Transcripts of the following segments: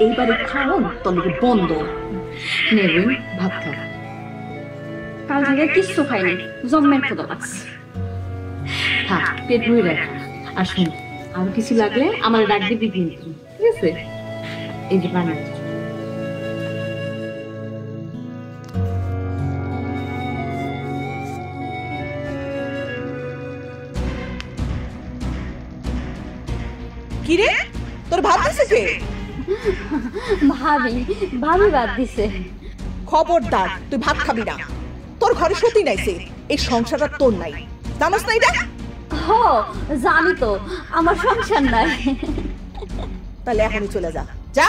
এইবারে খাওন তোর লিগে বন্ধ। নেবেন ভাত খাও। কাল থেকে কিচ্ছু খাইনি, জম্মের ক্ষুধা লাগছে। থাক, পেট ভরে রাখ। আর শোন, আর কিছু লাগলে আমার ডাক দিবি কিন্তু, ঠিক আছে? এই যে পানি। কিরে তোর ভাত দিছে কে? ভাবি ভাবি বাদ দিছে। খবরদার, তুই ভাত খাবি না। তোর ঘরে সতী নাইছে, এই সংসারটা তোর নাই, জানোস না এটা? হ, জানি তো, আমার সংসার নাই। তাহলে এখনই চলে যা। যা।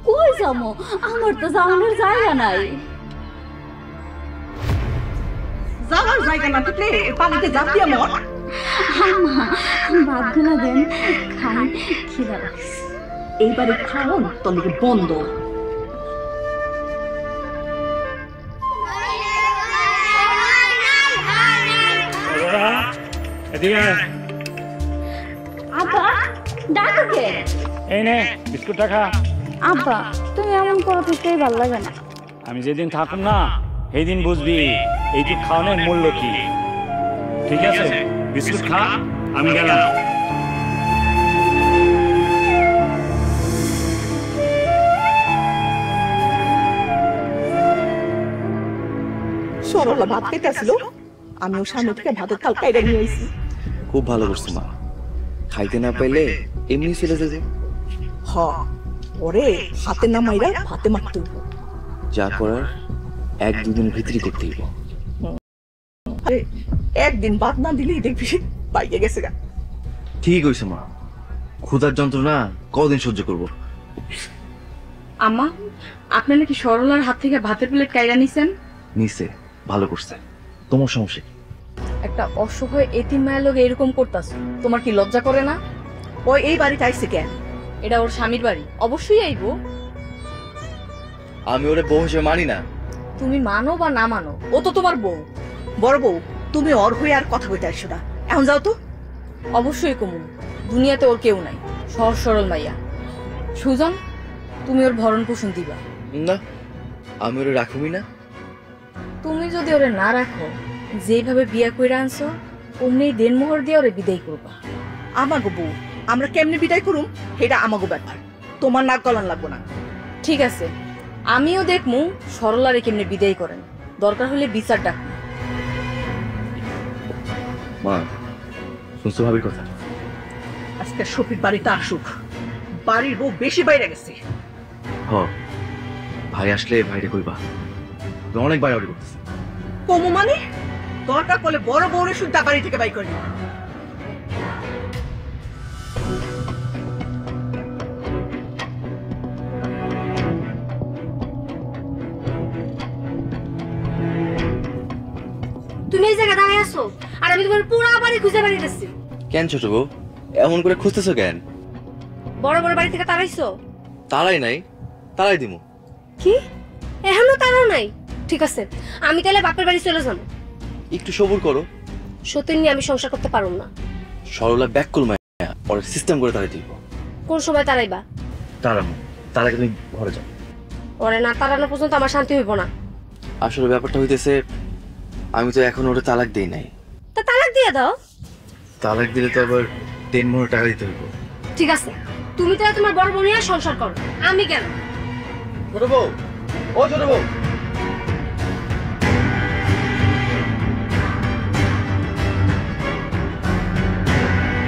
কই যাবো? আমার তো যাওয়ানোর জায়গা নাই। যাওয়ার জায়গা না থাকলে পানিতে জাপ দিয়া মর। আম্মা, ভাতগুলো দেন, খাই, খিদা লাগছে। এইবারে খাওন তোর লিগে বন্ধ। আব্বা, ডাকো কে? এই নে বিস্কুটটা খা। আব্বা, তুমি এমন করো কিছুই ভালো লাগে না। আমি যেদিন থাকুম না সেই দিন বুঝবি এইটুক খাওয়ানোর মূল্য কি। ঠিক আছে, বিস্কুট খা, আমি গেলাম। সরলা ভাত খাইতেছিল, আমি ওর সামনে থেকে ভাতের থাল কাইরা নিয়ে আইছি। খুব ভালো করছো মা, খাইতে না পাইলে এমনি ফেলে দেবে। হ, ওরে হাতে না মাইরা ভাতে মারতে হইব। যা করার এক দুদিনের ভিতরই করতে হইব। আরে একদিন ভাত না দিলেই দেখবি পাইয়ে গেছে গা। ঠিক হইছে মা, ক্ষুধার যন্ত্রণা কদিন সহ্য করব। আম্মা, আপনি নাকি সরলার হাত থেকে ভাতের প্লেট কাইরা নিছেন? নিচে ভালো করছে, তোমার সমস্যা কি? একটা অসহায় এতিম মায়ের লোক এরকম করতাছ, তোমার কি লজ্জা করে না? ওই এই বাড়িতে আইছে কেন? এটা ওর স্বামীর বাড়ি, অবশ্যই আইবো। আমি ওরে বউ হিসেবে মানি না। তুমি মানো বা না মানো, ও তো তোমার বউ। বড় বউ, তুমি ওর হয়ে আর কথা বলতে আসছো না, এখন যাও তো। অবশ্যই কমু, দুনিয়াতে ওর কেউ নাই, সহজ সরল মাইয়া। সুজন, তুমি ওর ভরণ পোষণ দিবা। না, আমি ওরে রাখুমি না। তুমি যদি ওরে না রাখো, যেভাবে বিয়া কইরা আনছো অমনি দেনমোহর দিয়ে ওরে বিদায় করবা। আমাগো বউ, আমরা কেমনে বিদায় করুম সেটা আমাগো ব্যাপার, তোমার নাক গলান লাগবো না। ঠিক আছে, আমিও দেখমু সরলারে কেমনে বিদায় করেন, দরকার হলে বিচার ডাক। মা, শুনছো ভাবির কথা? আজকে শফির বাড়িতে আসুক, বাড়ির বউ বেশি বাইরে গেছে। হ, ভাই আসলে ভাইরে কইবা অনেক বাইরে করতেছে। কমু মানে দরকার করলে বড় বউরে শুদ্ধা বাড়ি থেকে বাই করি। তুমি এই জায়গায় দাঁড়িয়ে আছো আর আমি তোমার পুরো বাড়ি খুঁজে বেড়াইতেছি। কেন ছোট বউ এমন করে খুঁজতেছো কেন? বড় বড় বাড়ি থেকে তাড়াইছো? তারাই নাই, তারাই দিমু। কি এখনো তাড়াও নাই? ঠিক আছে, আমি তাহলে বাপের বাড়ি চলে যাবো। একটু সবুর করো। সত্যি নিয়ে আমি সংসার করতে পারুম না। সরলা ব্যাক করল মায়া, পরে সিস্টেম করে তারাই দিব। কোন সময় তাড়াইবা? তারামু, তার আগে তুমি ঘরে যাও। ওরে না তাড়ানো পর্যন্ত আমার শান্তি হইব না। আসলে ব্যাপারটা হইতেছে, আমি তো এখন ওটা তালাক দেই নাই। তা তালাক দিয়ে দাও। তালাক দিলে তো আবার 10 মোহর টাকা দিতে হইব। ঠিক আছে, তুমি তাহলে তোমার বড় বোন নিয়ে সংসার করো, আমি গেলাম। ছোট বউ, ও ছোট বউ।